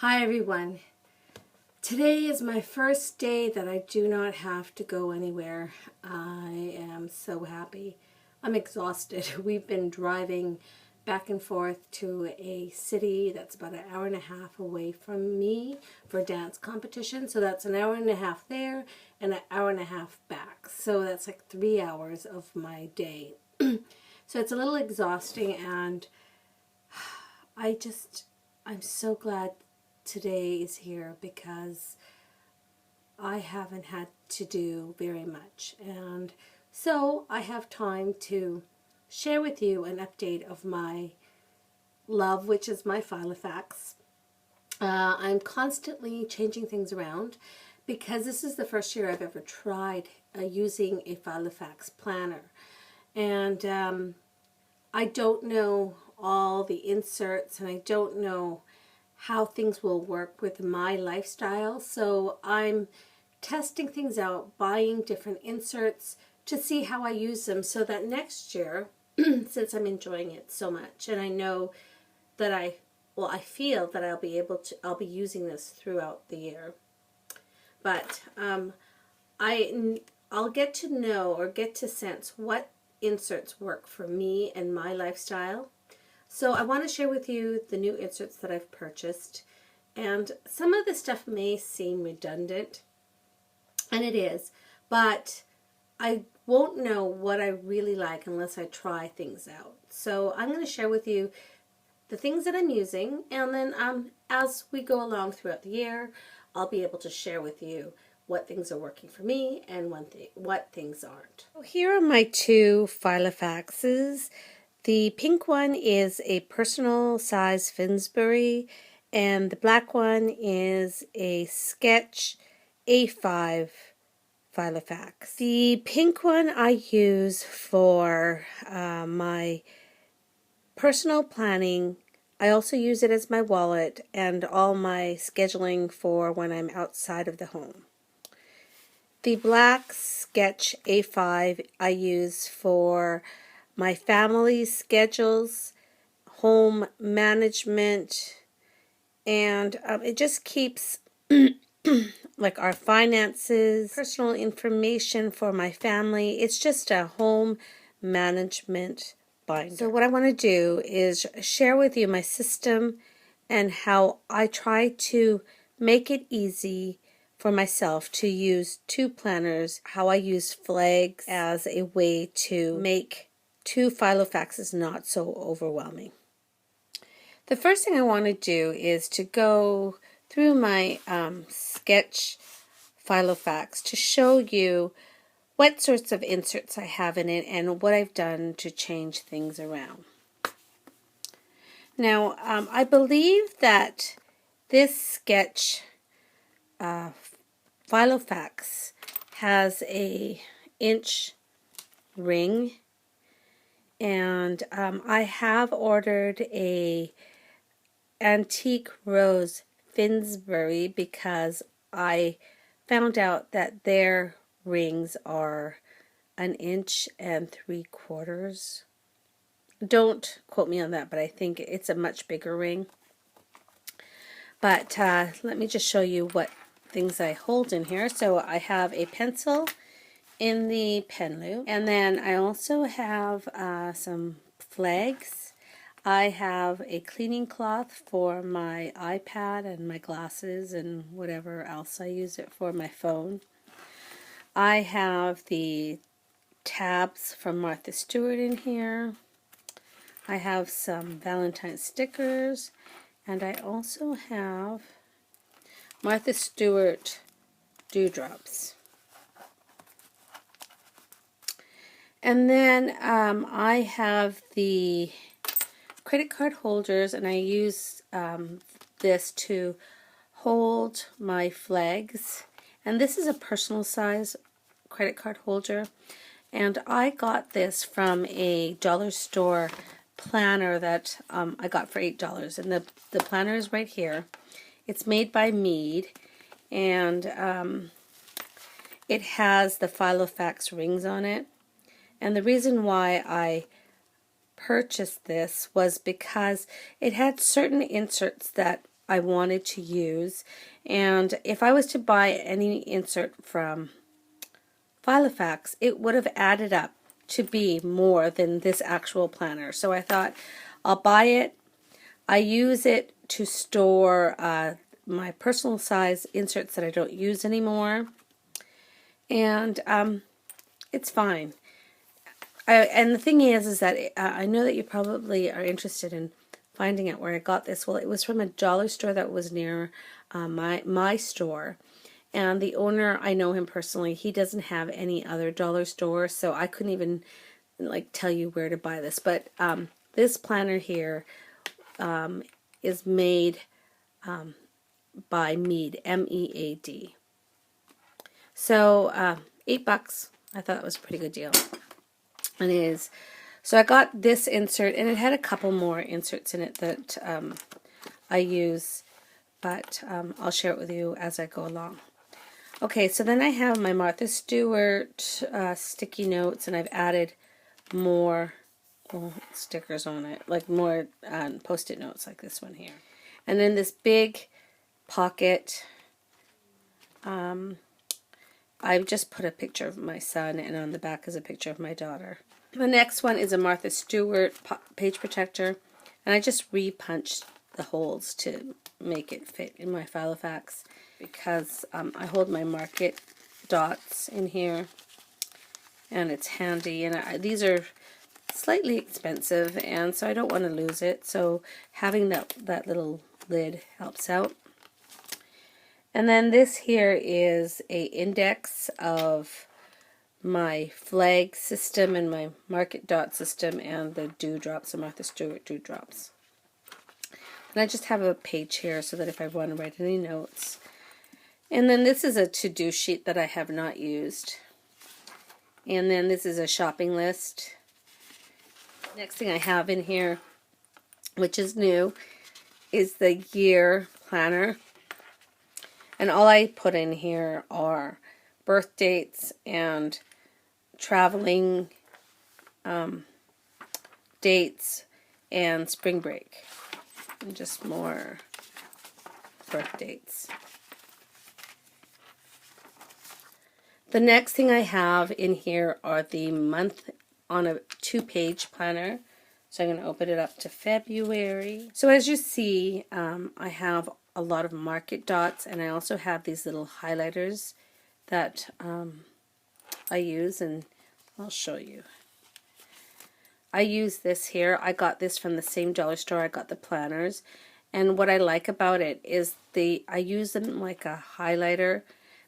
Hi everyone. Today is my first day that I do not have to go anywhere. I am so happy. I'm exhausted. We've been driving back and forth to a city that's about an hour and a half away from me for dance competition. So that's an hour and a half there and an hour and a half back. So that's like 3 hours of my day. So it's a little exhausting, and I'm so glad today is here because I haven't had to do very much, and so I have time to share with you an update of my love, which is my Filofax. I'm constantly changing things around because this is the first year I've ever tried using a Filofax planner, and I don't know all the inserts, and I don't know how things will work with my lifestyle. So I'm testing things out, buying different inserts to see how I use them, so that next year, since I'm enjoying it so much, and I know that I feel that I'll be using this throughout the year. But I'll get to know or get to sense what inserts work for me and my lifestyle. So I want to share with you the new inserts that I've purchased, and some of the stuff may seem redundant, and it is, but I won't know what I really like unless I try things out. So I'm going to share with you the things that I'm using, and then as we go along throughout the year, I'll be able to share with you what things are working for me and what things aren't. So here are my two Filofaxes. The pink one is a personal size Finsbury, and the black one is a Sketch A5 Filofax. The pink one I use for my personal planning. I also use it as my wallet and all my scheduling for when I'm outside of the home. The black Sketch A5 I use for my family's schedules, home management, and it just keeps like our finances, personal information for my family. It's just a home management binder. So what I want to do is share with you my system and how I try to make it easy for myself to use two planners, how I use flags as a way to make two Filofaxes not so overwhelming. The first thing I want to do is to go through my Sketch Filofax to show you what sorts of inserts I have in it and what I've done to change things around. Now, I believe that this Sketch Filofax has a inch ring, and I have ordered a antique rose Finsbury because I found out that their rings are 1 3/4 inches. Don't quote me on that, but I think it's a much bigger ring. But let me just show you what things I hold in here. So I have a pencil in the pen loop, and then I also have some flags. I have a cleaning cloth for my iPad and my glasses and whatever else I use it for, my phone. I have the tabs from Martha Stewart in here. I have some Valentine stickers, and I also have Martha Stewart dewdrops. And then I have the credit card holders, and I use this to hold my flags. And this is a personal size credit card holder, and I got this from a dollar store planner that I got for $8, and the planner is right here. It's made by Mead, and it has the Filofax rings on it. And the reason why I purchased this was because it had certain inserts that I wanted to use. And if I was to buy any insert from Filofax, it would have added up to be more than this actual planner. So I thought, I'll buy it. I use it to store my personal size inserts that I don't use anymore. And it's fine. And the thing is that I know that you probably are interested in finding out where I got this. Well, it was from a dollar store that was near my store. And the owner, I know him personally. He doesn't have any other dollar store, so I couldn't even like tell you where to buy this. But this planner here is made by Mead, M-E-A-D. So $8. I thought that was a pretty good deal. And it is. So I got this insert, and it had a couple more inserts in it that I use, but I'll share it with you as I go along. Okay, so then I have my Martha Stewart sticky notes, and I've added more stickers on it, like more post-it notes like this one here. And then this big pocket, I've just put a picture of my son, and on the back is a picture of my daughter. The next one is a Martha Stewart page protector, and I just re-punched the holes to make it fit in my Filofax, because I hold my market dots in here, and it's handy, and these are slightly expensive, and so I don't want to lose it, so having that little lid helps out. And then this here is a index of my flag system and my market dot system and the dewdrops, the Martha Stewart dewdrops. And I just have a page here so that if I want to write any notes. And then this is a to-do sheet that I have not used. And then this is a shopping list. Next thing I have in here, which is new, is the year planner. And all I put in here are birth dates and traveling dates and spring break. And just more birth dates. The next thing I have in here are the month on a 2-page planner. So I'm going to open it up to February. So as you see, I have a lot of market dots, and I also have these little highlighters that I use, and I'll show you. I use this here. I got this from the same dollar store I got the planners, and what I like about it is I use them like a highlighter,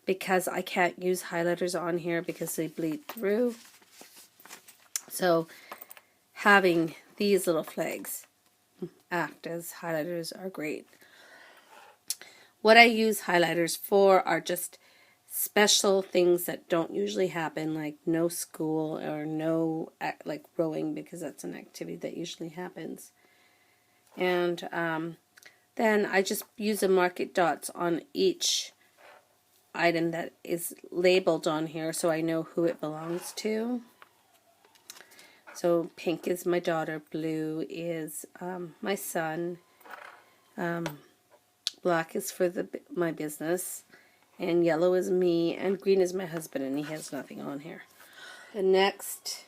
because I can't use highlighters on here because they bleed through. So having these little flags act as highlighters are great. What I use highlighters for are just special things that don't usually happen, like no school or no like rowing, because that's an activity that usually happens. And then I just use the market dots on each item that is labeled on here so I know who it belongs to. So pink is my daughter, blue is my son, black is for my business, and yellow is me, and green is my husband, and he has nothing on here. The next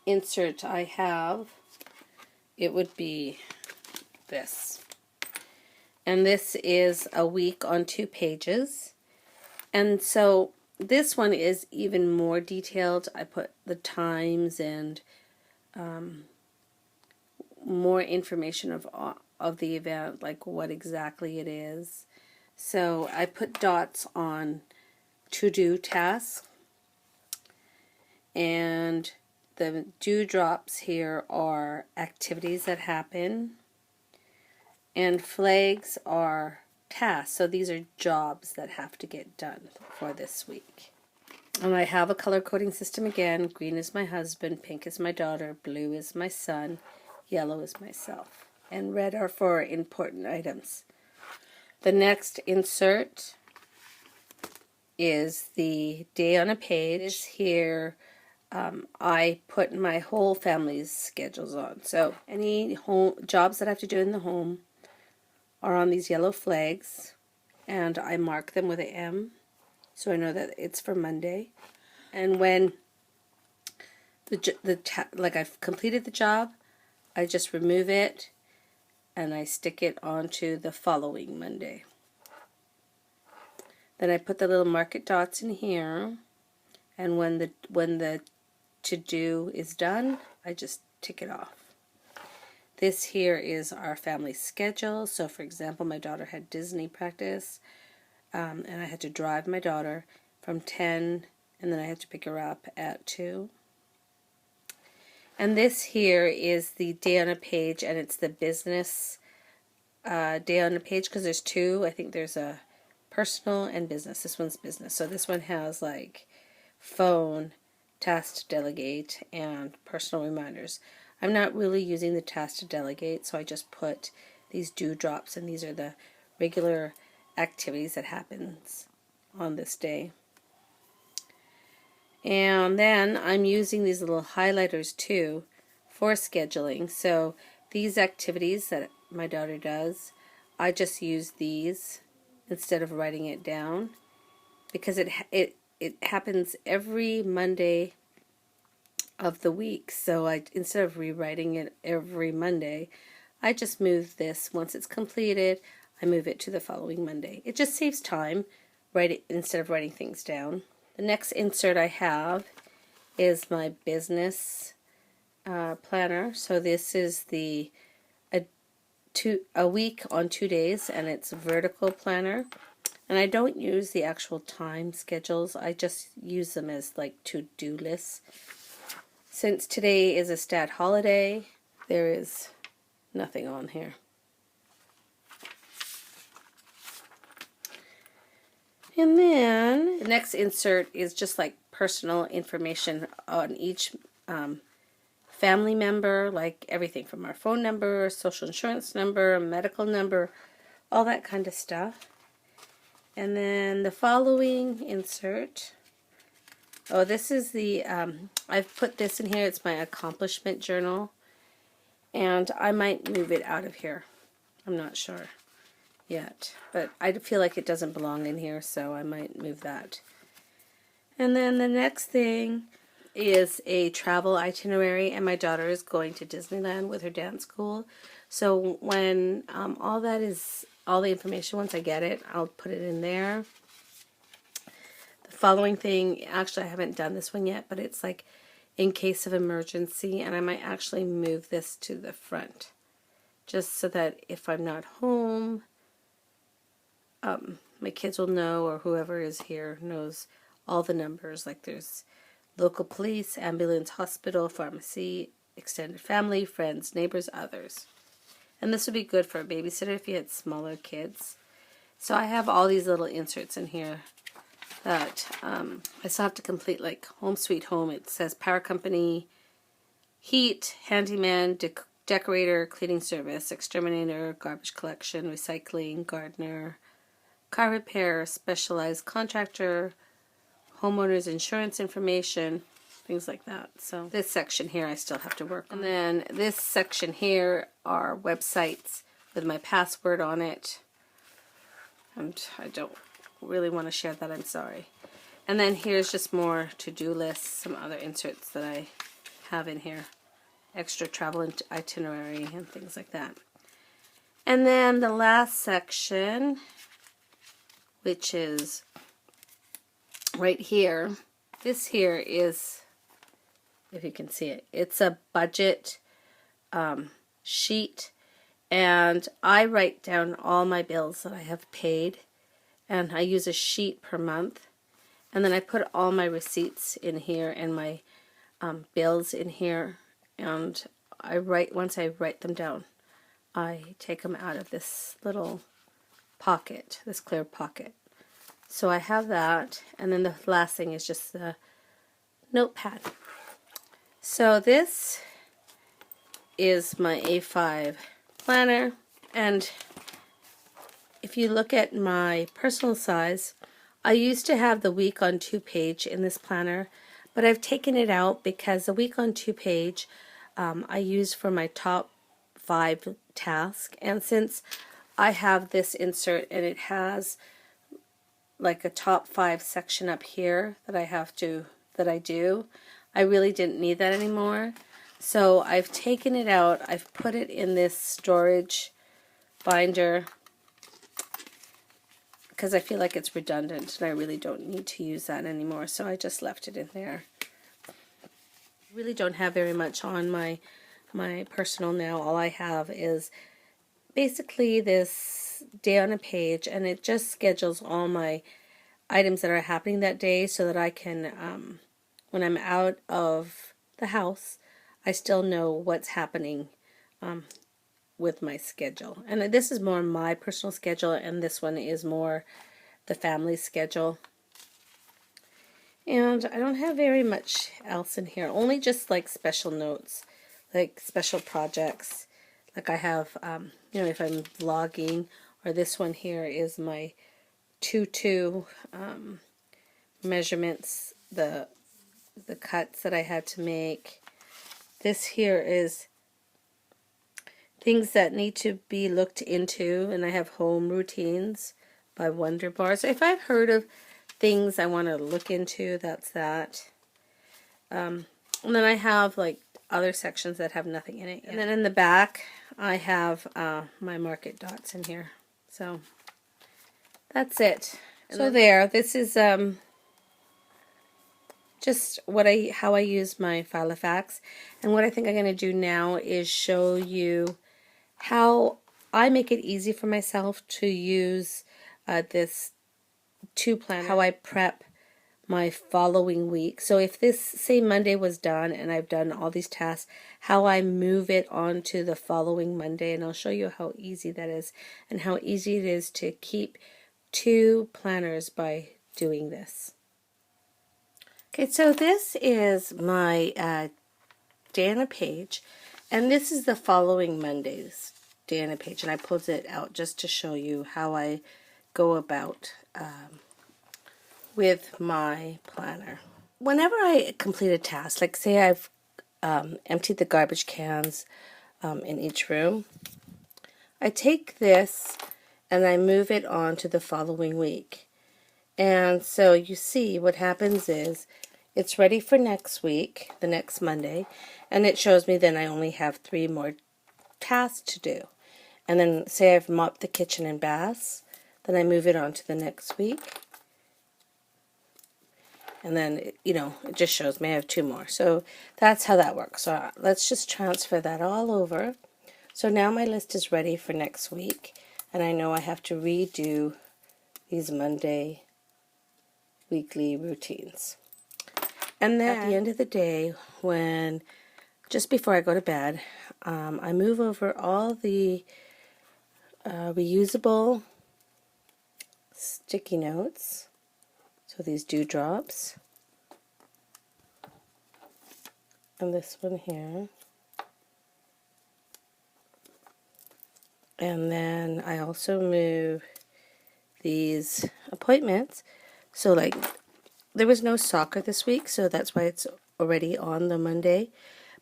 insert I have, it would be this. And this is a week on 2 pages. And so this one is even more detailed. I put the times and more information of the event, like what exactly it is. So I put dots on to-do tasks, and the dewdrops here are activities that happen, and flags are tasks. So these are jobs that have to get done for this week. And I have a color coding system again. Green is my husband, pink is my daughter, blue is my son, yellow is myself, and red are for important items. The next insert is the day on a page. Here I put my whole family's schedules on. So any home jobs that I have to do in the home, are on these yellow flags, and I mark them with an M so I know that it's for Monday. And when like I've completed the job, I just remove it and I stick it onto the following Monday. Then I put the little market dots in here, and when the to-do is done, I just tick it off. This here is our family schedule. So for example, my daughter had Disney practice, and I had to drive my daughter from 10, and then I had to pick her up at 2. And this here is the day on a page, and it's the business day on a page because there's two. I think there's a personal and business. This one's business. So this one has like phone, task to delegate, and personal reminders. I'm not really using the task to delegate, so I just put these dewdrops, and these are the regular activities that happens on this day. And then I'm using these little highlighters too for scheduling. So these activities that my daughter does, I just use these instead of writing it down, because it happens every Monday of the week. So instead of rewriting it every Monday, I just move this. Once it's completed, I move it to the following Monday. It just saves time, instead of writing things down. The next insert I have is my business planner. So this is a week on 2 days, and it's a vertical planner. And I don't use the actual time schedules. I just use them as like to-do lists. Since today is a stat holiday, there is nothing on here. And then the next insert is just like personal information on each family member, like everything from our phone number, social insurance number, medical number, all that kind of stuff. And then the following insert, oh, this is the, I've put this in here, it's my accomplishment journal, and I might move it out of here. I'm not sure yet, but I feel like it doesn't belong in here, so I might move that. And then the next thing is a travel itinerary, and my daughter is going to Disneyland with her dance school. So when all the information, once I get it, I'll put it in there. The following thing, actually I haven't done this one yet, but it's like in case of emergency, and I might actually move this to the front just so that if I'm not home, my kids will know, or whoever is here knows all the numbers. Like there's local police, ambulance, hospital, pharmacy, extended family, friends, neighbors, others. And this would be good for a babysitter if you had smaller kids. So I have all these little inserts in here that I still have to complete, like Home Sweet Home. It says power company, heat, handyman, decorator, cleaning service, exterminator, garbage collection, recycling, gardener, car repair, specialized contractor, homeowners insurance information, things like that. So this section here I still have to work on. And then this section here are websites with my password on it. And I don't really want to share that, I'm sorry. And then here's just more to-do lists, some other inserts that I have in here. Extra travel itinerary and things like that. And then the last section, which is right here. This here is, if you can see it, it's a budget sheet, and I write down all my bills that I have paid, and I use a sheet per month, and then I put all my receipts in here and my bills in here, and once I write them down, I take them out of this little pocket, this clear pocket. So I have that, and then the last thing is just the notepad. So this is my A5 planner, and if you look at my personal size, I used to have the week on 2 page in this planner, but I've taken it out because the week on 2 page I use for my top 5 tasks, and since I have this insert and it has like a top 5 section up here that I do. I really didn't need that anymore. So I've taken it out. I've put it in this storage binder because I feel like it's redundant and I really don't need to use that anymore. So I just left it in there. I really don't have very much on my personal now. All I have is basically this day on a page, and it just schedules all my items that are happening that day so that I can, when I'm out of the house, I still know what's happening with my schedule. And this is more my personal schedule, and this one is more the family schedule. And I don't have very much else in here, only just like special notes, like special projects. Like I have, you know, if I'm vlogging, or this one here is my tutu measurements, the cuts that I had to make. This here is things that need to be looked into, and I have home routines by Wonder Bar. So if I've heard of things I want to look into, that's that. And then I have like other sections that have nothing in it. And then in the back I have my market dots in here. So that's it. And so there, this is just how I use my Filofax. And what I think I'm going to do now is show you how I make it easy for myself to use this 2-planner, how I prep my following week. So if this, say Monday was done and I've done all these tasks, how I move it on to the following Monday, and I'll show you how easy that is and how easy it is to keep 2 planners by doing this. Okay, so this is my day on a page, and this is the following Monday's day on a page, and I pulled it out just to show you how I go about with my planner. Whenever I complete a task, like say I've emptied the garbage cans in each room, I take this and I move it on to the following week. And so you see what happens is it's ready for next week, the next Monday, and it shows me then I only have 3 more tasks to do. And then say I've mopped the kitchen and baths, then I move it on to the next week. And then, you know, it just shows me I have 2 more. So that's how that works. So let's just transfer that all over. So now my list is ready for next week. And I know I have to redo these Monday weekly routines. And then at the end of the day, just before I go to bed, I move over all the reusable sticky notes. So these dewdrops, and this one here, and then I also move these appointments. So like there was no soccer this week, so that's why it's already on the Monday,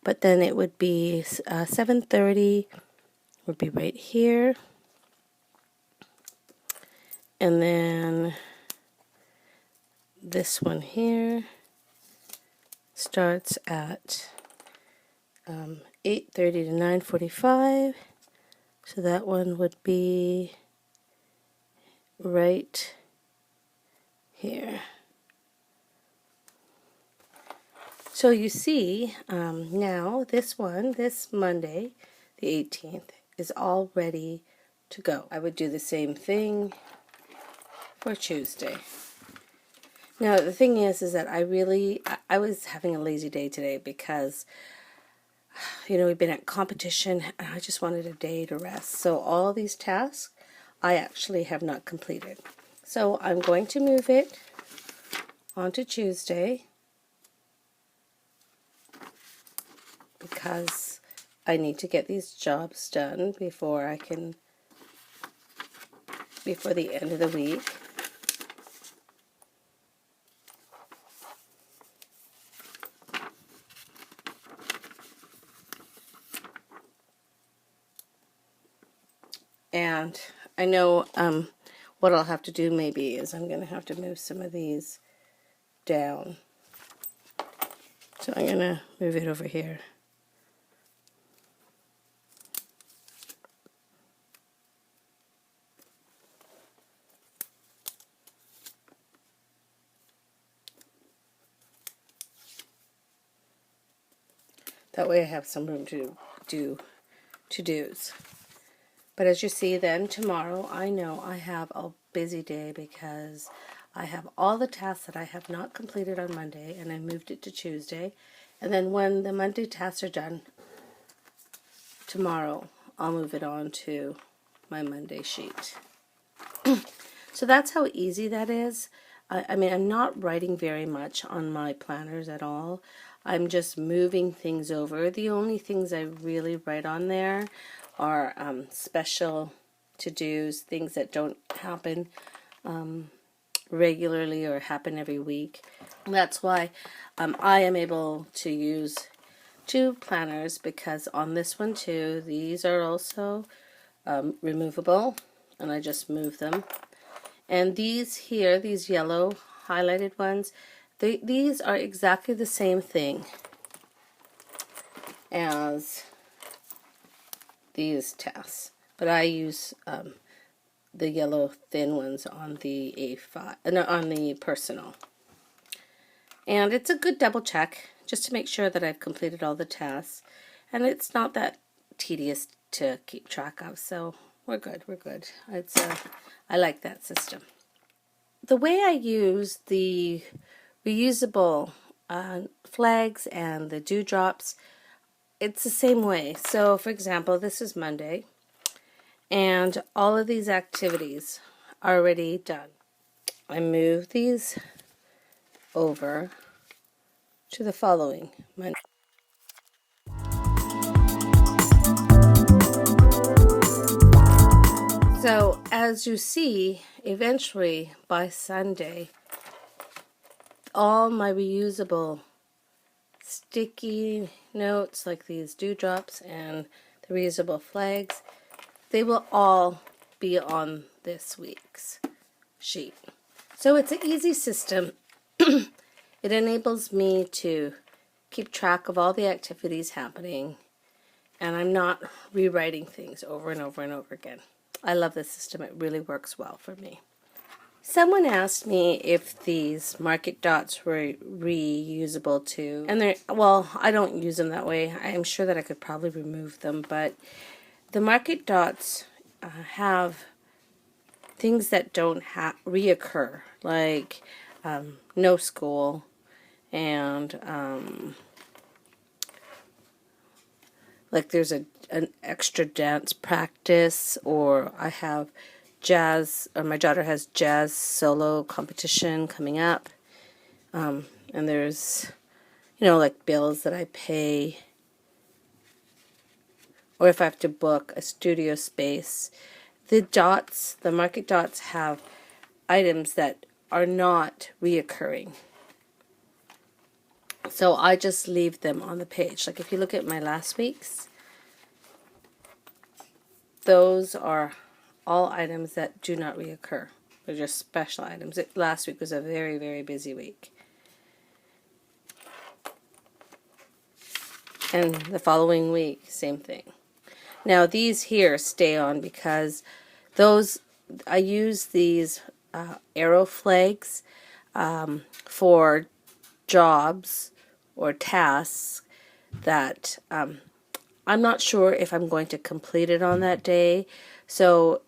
but then it would be 7:30 would be right here, and then this one here starts at 8:30 to 9:45, so that one would be right here. So you see now this Monday, the 18th, is all ready to go. I would do the same thing for Tuesday. Now the thing is that I was having a lazy day today because, you know, we've been at competition and I just wanted a day to rest. So all these tasks I actually have not completed. So I'm going to move it onto Tuesday because I need to get these jobs done before the end of the week. And I know what I'll have to do maybe is I'm going to have to move some of these down. So I'm going to move it over here. That way I have some room to do to-dos. But as you see then, tomorrow I know I have a busy day because I have all the tasks that I have not completed on Monday, and I moved it to Tuesday. And then when the Monday tasks are done, tomorrow I'll move it on to my Monday sheet. So that's how easy that is. I mean, I'm not writing very much on my planners at all. I'm just moving things over. The only things I really write on there are special to-dos, things that don't happen regularly or happen every week. That's why I am able to use 2 planners, because on this one too, these are also removable, and I just move them. And these here, these yellow highlighted ones, these are exactly the same thing as these tasks, but I use the yellow thin ones on the A5, no, on the personal. And it's a good double check just to make sure that I've completed all the tasks, and it's not that tedious to keep track of, so we're good. It's I like that system. The way I use the reusable flags and the dewdrops, it's the same way. So for example, this is Monday, and all of these activities are already done. I move these over to the following Monday. So as you see, eventually by Sunday, all my reusable sticky notes like these dewdrops and the reusable flags, they will all be on this week's sheet. So it's an easy system. It enables me to keep track of all the activities happening, and I'm not rewriting things over and over and over again. I love this system. It really works well for me. Someone asked me if these market dots were reusable too, and well, I don't use them that way. I am sure that I could probably remove them, but the market dots have things that don't reoccur, like no school, and like there's an extra dance practice, or I have jazz, or my daughter has jazz solo competition coming up, and there's, you know, like bills that I pay, or if I have to book a studio space. The dots, the market dots, have items that are not reoccurring, so I just leave them on the page. Like if you look at my last week's, those are all items that do not reoccur. They're just special items. Last week was a very, very busy week. And the following week, same thing. Now these here stay on because those, I use these arrow flags for jobs or tasks that I'm not sure if I'm going to complete it on that day. So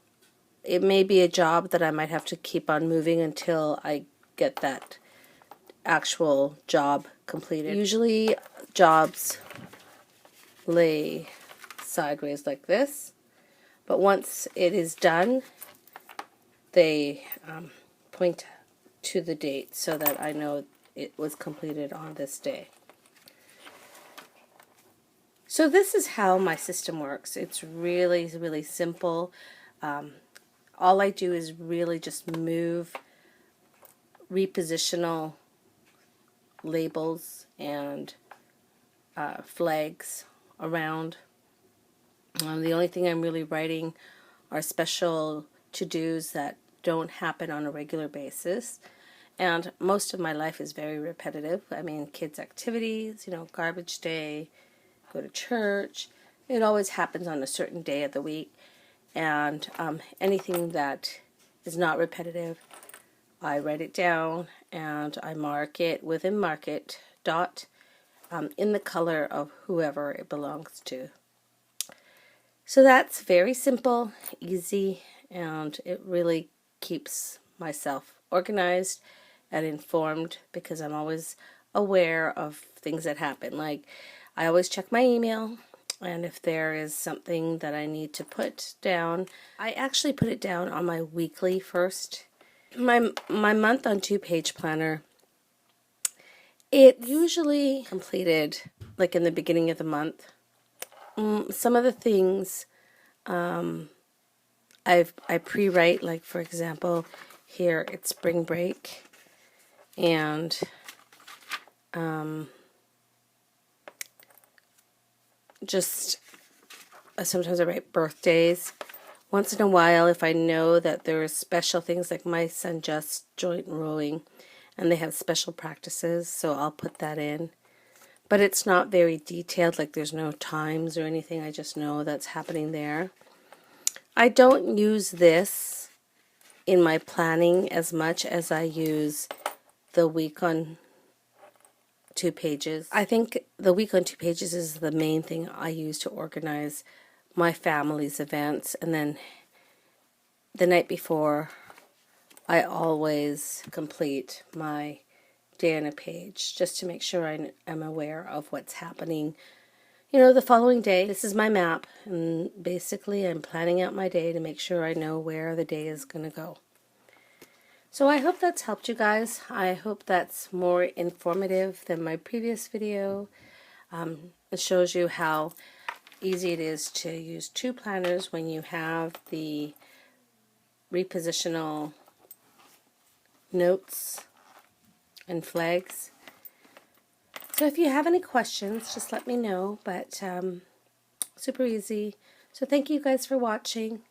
it may be a job that I might have to keep on moving until I get that actual job completed. Usually jobs lay sideways like this, but once it is done, they point to the date so that I know it was completed on this day. So this is how my system works. It's really, really simple. All I do is really just move repositional labels and flags around. The only thing I'm really writing are special to-dos that don't happen on a regular basis. And most of my life is very repetitive. I mean, kids' activities, garbage day, go to church. It always happens on a certain day of the week. And anything that is not repetitive, I write it down and I mark it with a market dot in the color of whoever it belongs to. So that's very simple, easy, and it really keeps myself organized and informed because I'm always aware of things that happen. Like, I always check my email, and if there is something that I need to put down, I actually put it down on my weekly first. My month on 2-page planner, it's usually completed like in the beginning of the month. Some of the things I pre-write, like for example, here it's spring break, and just sometimes I write birthdays. Once in a while, if I know that there are special things, like my son just joined rowing and they have special practices, so I'll put that in. But it's not very detailed, like there's no times or anything. I just know that's happening there. I don't use this in my planning as much as I use the week on 2 pages. I think the week on 2 pages is the main thing I use to organize my family's events. And then the night before, I always complete my day on a page just to make sure I'm aware of what's happening. The following day. This is my map, and basically I'm planning out my day to make sure I know where the day is going to go. So I hope that's helped you guys. I hope that's more informative than my previous video. It shows you how easy it is to use 2 planners when you have the repositional notes and flags. So if you have any questions, just let me know, but super easy. So thank you guys for watching.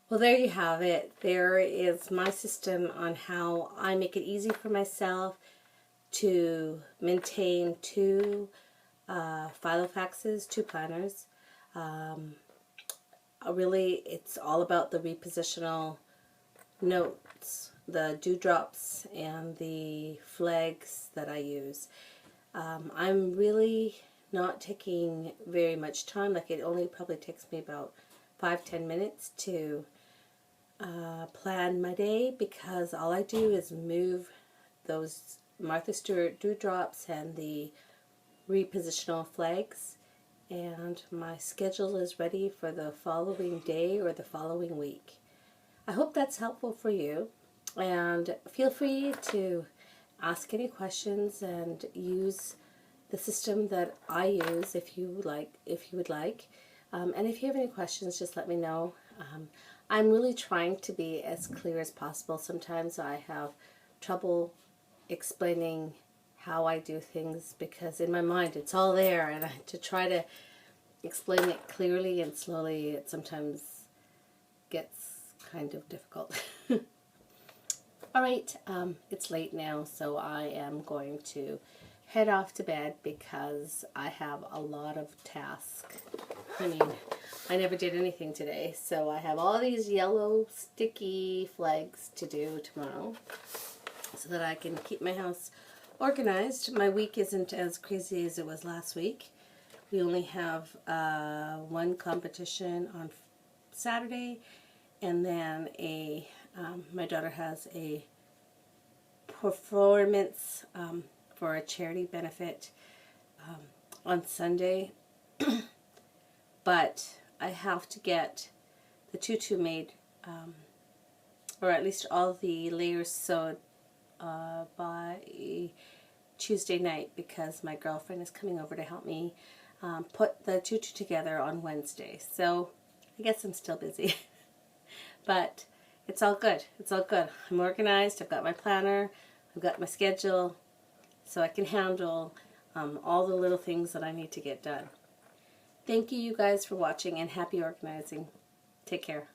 Well, there you have it. There is my system on how I make it easy for myself to maintain 2 Filofaxes, 2 planners. Really, it's all about the repositional notes, the dewdrops, and the flags that I use. I'm really not taking very much time. Like, it only probably takes me about 5-10 minutes to plan my day, because all I do is move those Martha Stewart dewdrops and the repositional flags, and my schedule is ready for the following day or the following week. I hope that's helpful for you, and feel free to ask any questions and use the system that I use if you would like. And if you have any questions, just let me know. I'm really trying to be as clear as possible. Sometimes I have trouble explaining how I do things because in my mind it's all there, and to try to explain it clearly and slowly, it sometimes gets kind of difficult. Alright, it's late now, so I am going to head off to bed because I have a lot of tasks. I mean, I never did anything today, so I have all these yellow sticky flags to do tomorrow so that I can keep my house organized. My week isn't as crazy as it was last week. We only have 1 competition on Saturday, and then my daughter has a performance for a charity benefit on Sunday. But I have to get the tutu made, or at least all the layers sewed by Tuesday night, because my girlfriend is coming over to help me put the tutu together on Wednesday. So I guess I'm still busy. But it's all good. It's all good. I'm organized. I've got my planner. I've got my schedule, so I can handle all the little things that I need to get done. Thank you guys for watching, and happy organizing. Take care.